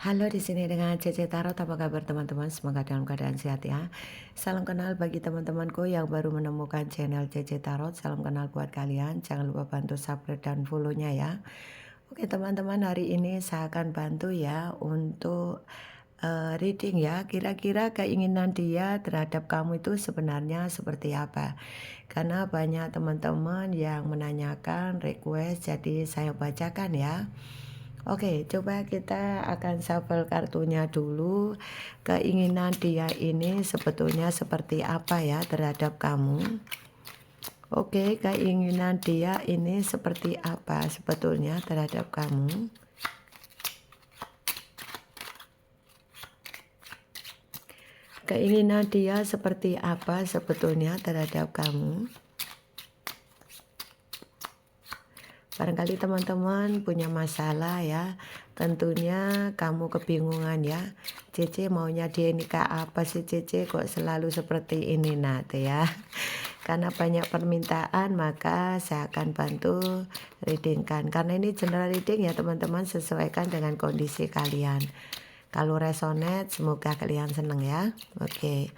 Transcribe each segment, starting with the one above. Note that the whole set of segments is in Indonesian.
Halo, di sini dengan Cece Tarot. Apa kabar teman-teman? Semoga dalam keadaan sehat ya. Salam kenal bagi teman-temanku yang baru menemukan channel Cece Tarot. Salam kenal buat kalian. Jangan lupa bantu subscribe dan follow-nya ya. Oke teman-teman, hari ini saya akan bantu ya untuk reading ya. Kira-kira keinginan dia terhadap kamu itu sebenarnya seperti apa? Karena banyak teman-teman yang menanyakan request, jadi saya bacakan ya. Oke, coba kita akan shuffle kartunya dulu. Keinginan dia ini sebetulnya seperti apa ya terhadap kamu? Oke, keinginan dia ini seperti apa sebetulnya terhadap kamu? Keinginan dia seperti apa sebetulnya terhadap kamu? Barangkali teman-teman punya masalah ya. Tentunya kamu kebingungan ya. Cece maunya dia nikah apa sih Cece, kok selalu seperti ini Nat ya. Karena banyak permintaan maka saya akan bantu readingkan. Karena ini general reading ya teman-teman, sesuaikan dengan kondisi kalian. Kalau resonate semoga kalian seneng ya. Oke.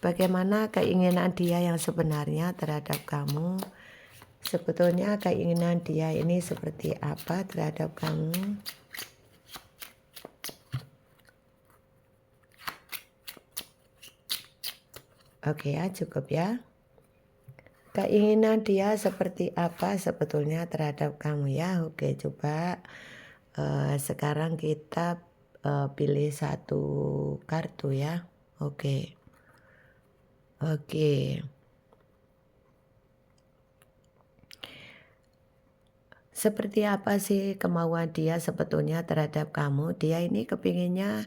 Bagaimana keinginan dia yang sebenarnya terhadap kamu? Sebetulnya keinginan dia ini seperti apa terhadap kamu? Oke ya, cukup ya. Keinginan dia seperti apa sebetulnya terhadap kamu ya. Oke, coba sekarang kita pilih satu kartu ya. Oke. Oke. Seperti apa sih kemauan dia sebetulnya terhadap kamu? Dia ini kepinginnya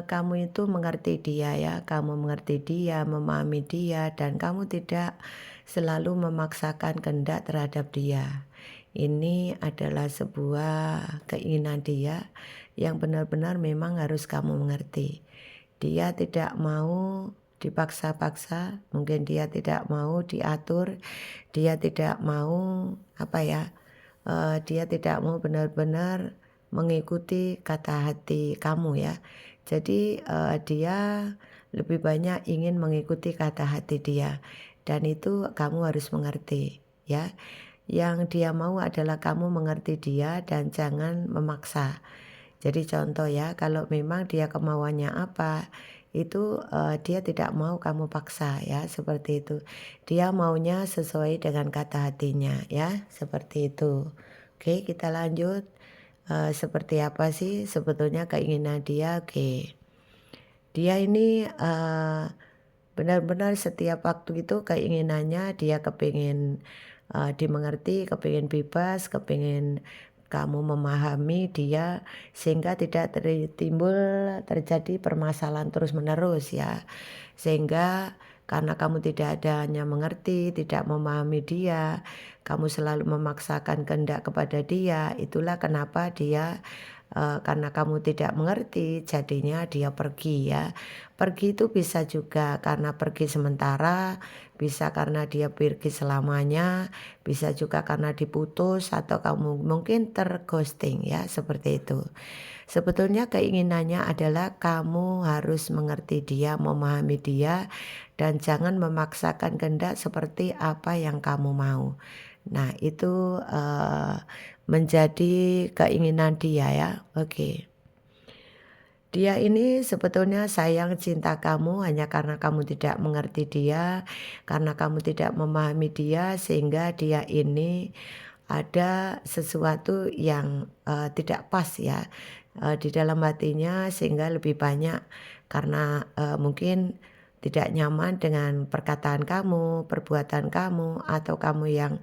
kamu itu mengerti dia ya, kamu mengerti dia, memahami dia, dan kamu tidak selalu memaksakan kehendak terhadap dia. Ini adalah sebuah keinginan dia yang benar-benar memang harus kamu mengerti. Dia tidak mau dipaksa-paksa, mungkin dia tidak mau diatur, dia tidak mau apa ya, dia tidak mau benar-benar mengikuti kata hati kamu ya. Jadi dia lebih banyak ingin mengikuti kata hati dia, dan itu kamu harus mengerti ya. Yang dia mau adalah kamu mengerti dia dan jangan memaksa. Jadi contoh ya, kalau memang dia kemauannya apa, itu dia tidak mau kamu paksa ya, seperti itu. Dia maunya sesuai dengan kata hatinya ya, seperti itu. Oke, kita lanjut. Seperti apa sih sebetulnya keinginan dia? Oke. Dia ini benar-benar setiap waktu itu keinginannya dia kepingin dimengerti, kepingin bebas, kepingin kamu memahami dia sehingga tidak timbul terjadi permasalahan terus-menerus ya. Sehingga karena kamu tidak adanya mengerti, tidak memahami dia, kamu selalu memaksakan kehendak kepada dia, itulah kenapa dia karena kamu tidak mengerti jadinya dia pergi ya. Pergi itu bisa juga karena pergi sementara, bisa karena dia pergi selamanya, bisa juga karena diputus atau kamu mungkin terghosting ya, seperti itu. Sebetulnya keinginannya adalah kamu harus mengerti dia, memahami dia, dan jangan memaksakan kehendak seperti apa yang kamu mau. Nah, itu menjadi keinginan dia ya. Oke. Dia ini sebetulnya sayang cinta kamu hanya karena kamu tidak mengerti dia, karena kamu tidak memahami dia, sehingga dia ini ada sesuatu yang tidak pas ya di dalam hatinya, sehingga lebih banyak karena mungkin tidak nyaman dengan perkataan kamu, perbuatan kamu, atau kamu yang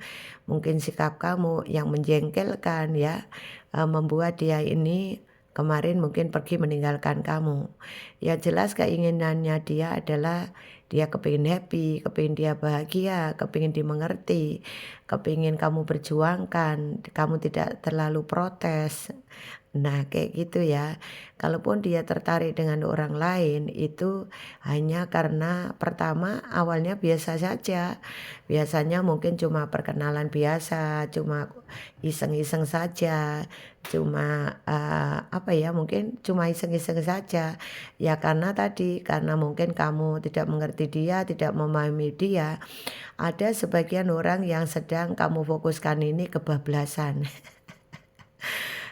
mungkin sikap kamu yang menjengkelkan ya, membuat dia ini kemarin mungkin pergi meninggalkan kamu. Yang jelas keinginannya dia adalah dia kepingin happy, kepingin dia bahagia, kepingin dimengerti, kepingin kamu perjuangkan, kamu tidak terlalu protes. Nah, kayak gitu ya. Kalaupun dia tertarik dengan orang lain itu hanya karena pertama awalnya biasa saja. Biasanya mungkin cuma perkenalan biasa, cuma iseng-iseng saja, cuma apa ya, mungkin cuma iseng-iseng saja. Ya karena tadi, karena mungkin kamu tidak mengerti dia, tidak memahami dia, ada sebagian orang yang sedang kamu fokuskan ini kebablasan.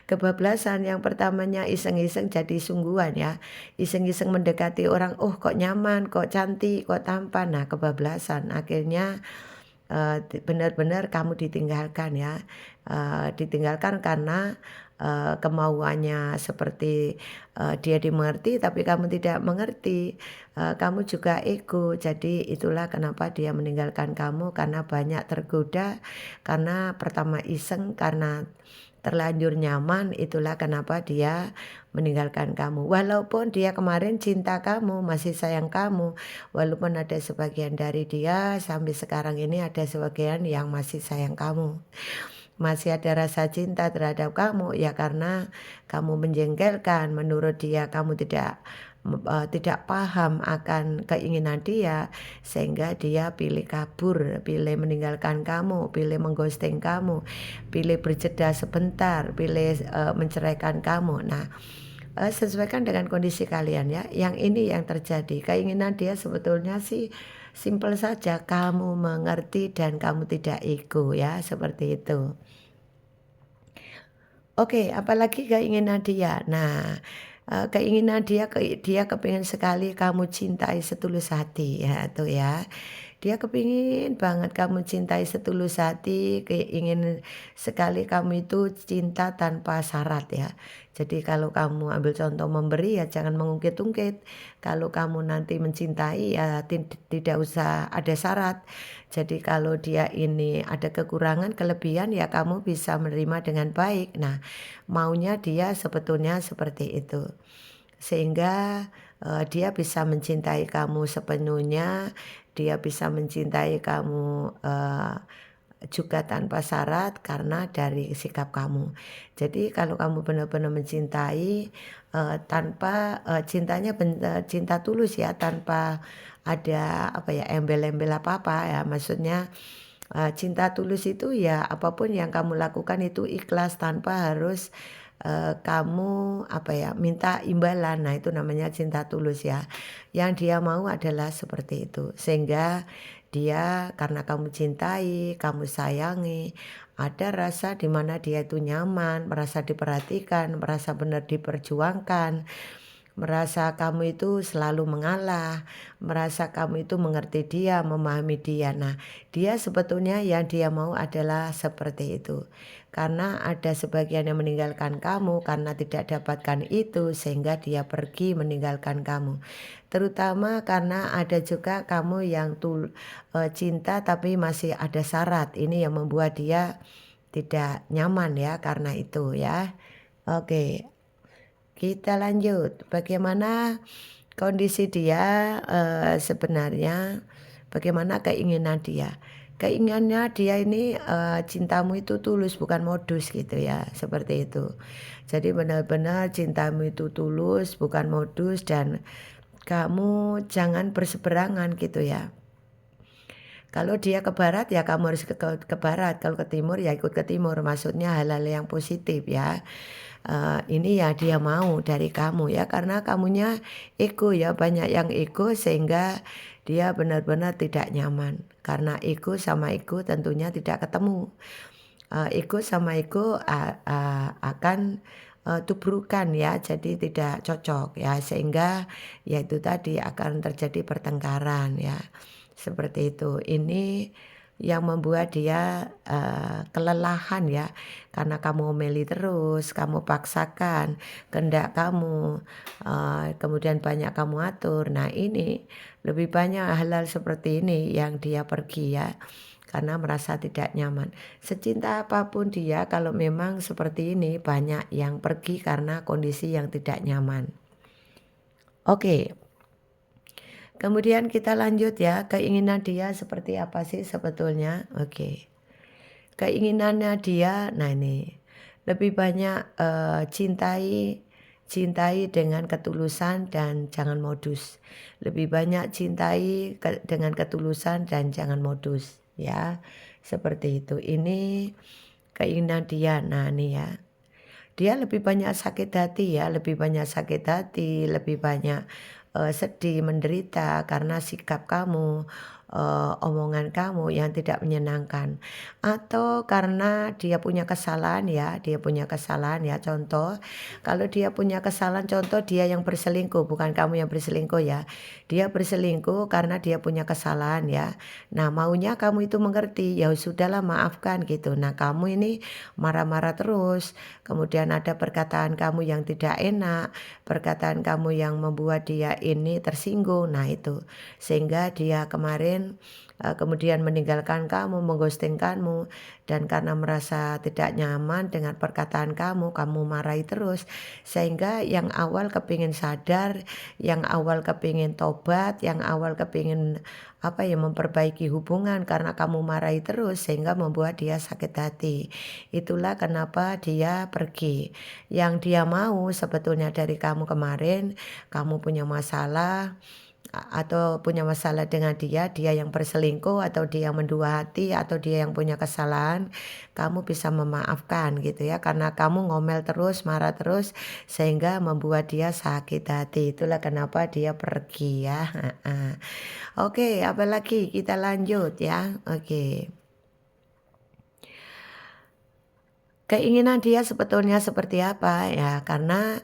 Kebablasan yang pertamanya iseng-iseng jadi sungguhan ya. Iseng-iseng mendekati orang, oh kok nyaman, kok cantik, kok tampan. Nah, kebablasan. Akhirnya benar-benar kamu ditinggalkan ya. Ditinggalkan karena kemauannya seperti dia dimengerti tapi kamu tidak mengerti. Kamu juga ego. Jadi itulah kenapa dia meninggalkan kamu, karena banyak tergoda, karena pertama iseng, karena terlanjur nyaman, itulah kenapa dia meninggalkan kamu. Walaupun dia kemarin cinta kamu, masih sayang kamu, walaupun ada sebagian dari dia sampai sekarang ini ada sebagian yang masih sayang kamu. Masih ada rasa cinta terhadap kamu ya, karena kamu menjengkelkan, menurut dia kamu tidak paham akan keinginan dia, sehingga dia pilih kabur, pilih meninggalkan kamu, pilih mengghosting kamu, pilih berjeda sebentar, pilih menceraikan kamu. Nah, sesuaikan dengan kondisi kalian ya. Yang ini yang terjadi. Keinginan dia sebetulnya sih simpel saja, kamu mengerti dan kamu tidak ego ya, seperti itu. Oke, apalagi keinginan dia. Nah, keinginan dia kepingin sekali kamu cintai setulus hati ya, tuh ya. Dia kepingin banget kamu cintai setulus hati, ingin sekali kamu itu cinta tanpa syarat ya. Jadi kalau kamu ambil contoh memberi ya jangan mengungkit-ungkit. Kalau kamu nanti mencintai ya tidak usah ada syarat. Jadi kalau dia ini ada kekurangan, kelebihan ya kamu bisa menerima dengan baik. Nah, maunya dia sebetulnya seperti itu. Sehingga dia bisa mencintai kamu sepenuhnya, dia bisa mencintai kamu juga tanpa syarat karena dari sikap kamu. Jadi kalau kamu benar-benar mencintai tanpa cintanya cinta tulus ya, tanpa ada apa ya, embel-embel apa-apa ya, maksudnya cinta tulus itu ya apapun yang kamu lakukan itu ikhlas tanpa harus kamu apa ya, minta imbalan. Nah, itu namanya cinta tulus ya. Yang dia mau adalah seperti itu. Sehingga dia karena kamu cintai, kamu sayangi, ada rasa di mana dia itu nyaman, merasa diperhatikan, merasa benar diperjuangkan, merasa kamu itu selalu mengalah, merasa kamu itu mengerti dia, memahami dia. Nah, dia sebetulnya yang dia mau adalah seperti itu. Karena ada sebagian yang meninggalkan kamu karena tidak dapatkan itu, sehingga dia pergi meninggalkan kamu. Terutama karena ada juga kamu yang cinta tapi masih ada syarat. Ini yang membuat dia tidak nyaman ya, karena itu ya. Oke. Kita lanjut, bagaimana kondisi dia sebenarnya, bagaimana keinginan dia. Keinginannya dia ini cintamu itu tulus bukan modus gitu ya, seperti itu. Jadi benar-benar cintamu itu tulus bukan modus, dan kamu jangan berseberangan gitu ya. Kalau dia ke barat ya kamu harus ke barat, kalau ke timur ya ikut ke timur, maksudnya hal-hal yang positif ya. Ini ya dia mau dari kamu ya, karena kamunya ego ya, banyak yang ego sehingga dia benar-benar tidak nyaman. Karena ego sama ego tentunya tidak ketemu. Ego sama ego akan tubrukan ya, jadi tidak cocok ya, sehingga ya itu tadi akan terjadi pertengkaran ya. Seperti itu. Ini yang membuat dia kelelahan ya, karena kamu omeli terus, kamu paksakan kehendak kamu, kemudian banyak kamu atur. Nah, ini lebih banyak hal-hal seperti ini yang dia pergi ya, karena merasa tidak nyaman. Secinta apapun dia, kalau memang seperti ini banyak yang pergi karena kondisi yang tidak nyaman. Oke. Kemudian kita lanjut ya, keinginan dia seperti apa sih sebetulnya? Oke. Keinginannya dia, nah ini. lebih banyak, cintai dengan ketulusan dan jangan modus. Lebih banyak cintai dengan ketulusan dan jangan modus, ya, seperti itu. Ini keinginan dia. Nah, nih ya, dia lebih banyak sakit hati ya, lebih banyak sakit hati, lebih banyak, sedih, menderita karena sikap kamu, omongan kamu yang tidak menyenangkan. Atau karena dia punya kesalahan ya, dia punya kesalahan ya, contoh, kalau dia punya kesalahan contoh dia yang berselingkuh, bukan kamu yang berselingkuh ya. Dia berselingkuh karena dia punya kesalahan ya. Nah, maunya kamu itu mengerti, ya sudahlah maafkan gitu. Nah, kamu ini marah-marah terus, kemudian ada perkataan kamu yang tidak enak, perkataan kamu yang membuat dia ini tersinggung. Nah, itu sehingga dia kemarin kemudian meninggalkan kamu, mengghosting kamu, dan karena merasa tidak nyaman dengan perkataan kamu marahi terus, sehingga yang awal kepingin sadar, yang awal kepingin tobat, yang awal kepingin apa ya, memperbaiki hubungan karena kamu marahi terus sehingga membuat dia sakit hati. Itulah kenapa dia pergi. Yang dia mau sebetulnya dari kamu kemarin, kamu punya masalah atau punya masalah dengan dia, dia yang berselingkuh atau dia yang mendua hati atau dia yang punya kesalahan, kamu bisa memaafkan gitu ya, karena kamu ngomel terus, marah terus sehingga membuat dia sakit hati. Itulah kenapa dia pergi ya. Heeh. Oke, apalagi kita lanjut ya. Oke. Keinginan dia sebetulnya seperti apa ya, karena,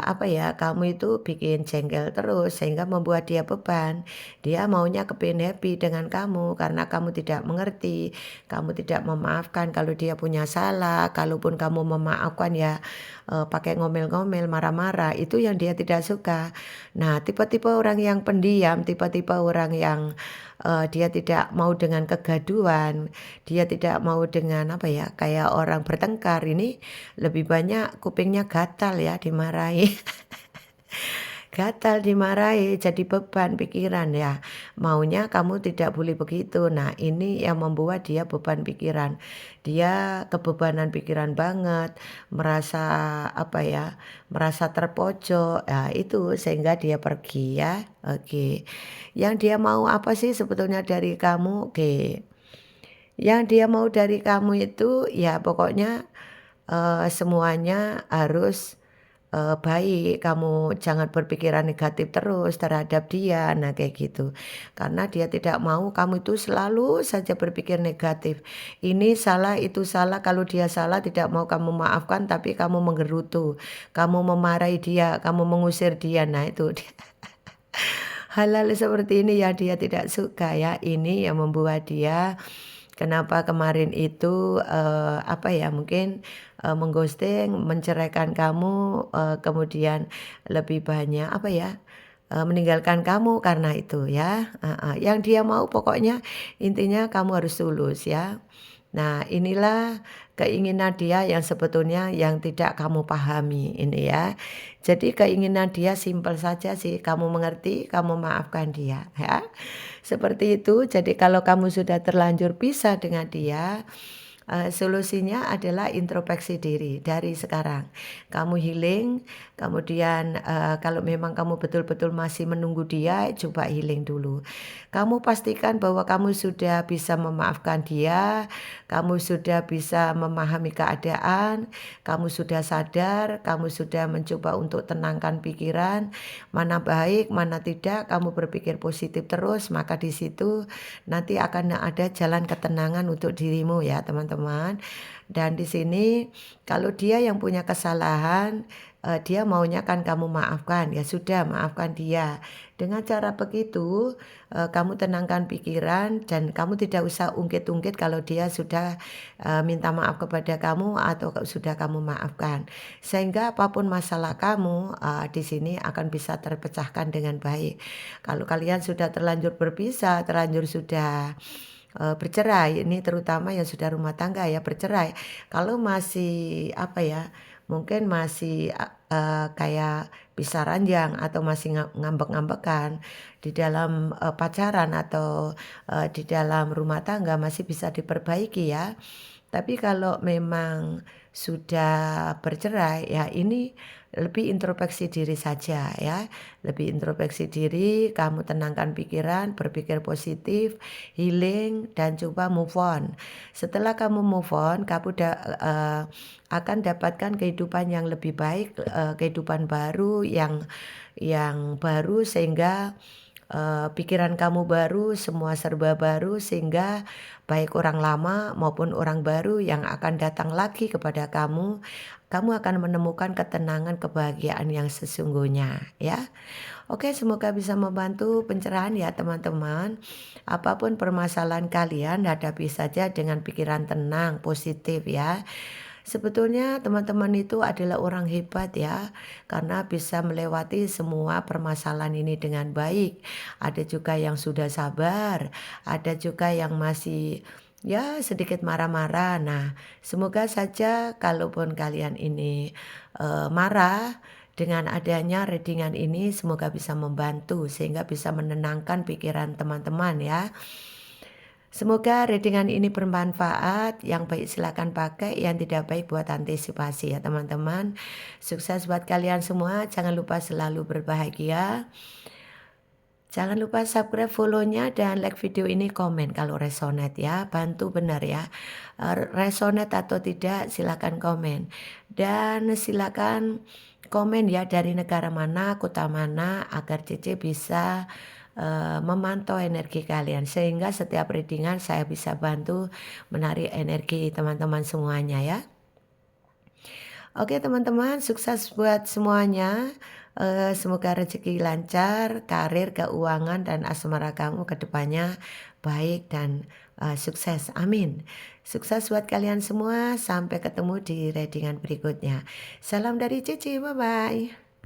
apa ya, kamu itu bikin jengkel terus sehingga membuat dia beban. Dia maunya kepingin happy dengan kamu karena kamu tidak mengerti, kamu tidak memaafkan kalau dia punya salah, kalaupun kamu memaafkan ya, pakai ngomel-ngomel, marah-marah, itu yang dia tidak suka. Nah, tipe-tipe orang yang pendiam, tipe-tipe orang yang, dia tidak mau dengan kegaduhan, dia tidak mau dengan apa ya, kayak orang bertengkar ini lebih banyak kupingnya gatal ya dimarahi. Gatal dimarahi jadi beban pikiran ya. Maunya kamu tidak boleh begitu. Nah, ini yang membuat dia beban pikiran. Dia kebebanan pikiran banget, merasa apa ya, merasa terpojok. Nah, itu sehingga dia pergi ya. Oke. Yang dia mau apa sih sebetulnya dari kamu? Oke. Yang dia mau dari kamu itu ya pokoknya, semuanya harus, baik, kamu jangan berpikiran negatif terus terhadap dia, nah kayak gitu. Karena dia tidak mau kamu itu selalu saja berpikir negatif, ini salah, itu salah, kalau dia salah tidak mau kamu maafkan tapi kamu menggerutu, kamu memarahi dia, kamu mengusir dia, nah itu dia. Hal-hal seperti ini yang dia tidak suka ya, ini yang membuat dia kenapa kemarin itu, apa ya, mungkin, meng-ghosting, menceraikan kamu, kemudian lebih banyak, apa ya, meninggalkan kamu karena itu ya, heeh. Yang dia mau pokoknya intinya kamu harus tulus ya. Nah, inilah keinginan dia yang sebetulnya yang tidak kamu pahami ini ya. Jadi keinginan dia simpel saja sih, kamu mengerti, kamu maafkan dia ya. Seperti itu, jadi kalau kamu sudah terlanjur pisah dengan dia, solusinya adalah introspeksi diri dari sekarang. Kamu healing, kemudian, kalau memang kamu betul-betul masih menunggu dia, coba healing dulu. Kamu pastikan bahwa kamu sudah bisa memaafkan dia, kamu sudah bisa memahami keadaan, kamu sudah sadar, kamu sudah mencoba untuk tenangkan pikiran, mana baik, mana tidak, kamu berpikir positif terus, maka di situ nanti akan ada jalan ketenangan untuk dirimu ya, teman-teman. Dan di sini kalau dia yang punya kesalahan, dia maunya kan kamu maafkan, ya sudah maafkan dia. Dengan cara begitu, kamu tenangkan pikiran dan kamu tidak usah ungkit-ungkit kalau dia sudah, minta maaf kepada kamu atau sudah kamu maafkan. Sehingga apapun masalah kamu, di sini akan bisa terpecahkan dengan baik. Kalau kalian sudah terlanjur berpisah, terlanjur sudah, bercerai, ini terutama yang sudah rumah tangga ya, bercerai. Kalau masih apa ya, mungkin masih, kayak pisah ranjang atau masih ngambek-ngambekan di dalam, pacaran atau, di dalam rumah tangga masih bisa diperbaiki ya. Tapi kalau memang sudah bercerai, ya ini lebih introspeksi diri saja ya, lebih introspeksi diri, kamu tenangkan pikiran, berpikir positif, healing, dan coba move on. Setelah kamu move on, kamu akan dapatkan kehidupan yang lebih baik, kehidupan baru yang baru sehingga pikiran kamu baru, semua serba baru sehingga baik orang lama maupun orang baru yang akan datang lagi kepada kamu, kamu akan menemukan ketenangan, kebahagiaan yang sesungguhnya ya. Oke, semoga bisa membantu pencerahan ya teman-teman. Apapun permasalahan kalian hadapi saja dengan pikiran tenang, positif ya. Sebetulnya teman-teman itu adalah orang hebat ya, karena bisa melewati semua permasalahan ini dengan baik. Ada juga yang sudah sabar, ada juga yang masih ya sedikit marah-marah. Nah, semoga saja kalaupun kalian ini marah, dengan adanya readingan ini semoga bisa membantu sehingga bisa menenangkan pikiran teman-teman ya. Semoga readingan ini bermanfaat, yang baik silakan pakai, yang tidak baik buat antisipasi ya teman-teman. Sukses buat kalian semua, jangan lupa selalu berbahagia. Jangan lupa subscribe, follow-nya, dan like video ini, komen kalau resonate ya, bantu benar ya. Resonate atau tidak silakan komen. Dan silakan komen ya dari negara mana, kota mana, agar Cece bisa memantau energi kalian sehingga setiap readingan saya bisa bantu menarik energi teman-teman semuanya ya. Oke teman-teman, sukses buat semuanya. Semoga rezeki lancar, karir, keuangan, dan asmara kamu ke depannya baik dan sukses. Amin. Sukses buat kalian semua. Sampai ketemu di readingan berikutnya. Salam dari Cici. Bye-bye.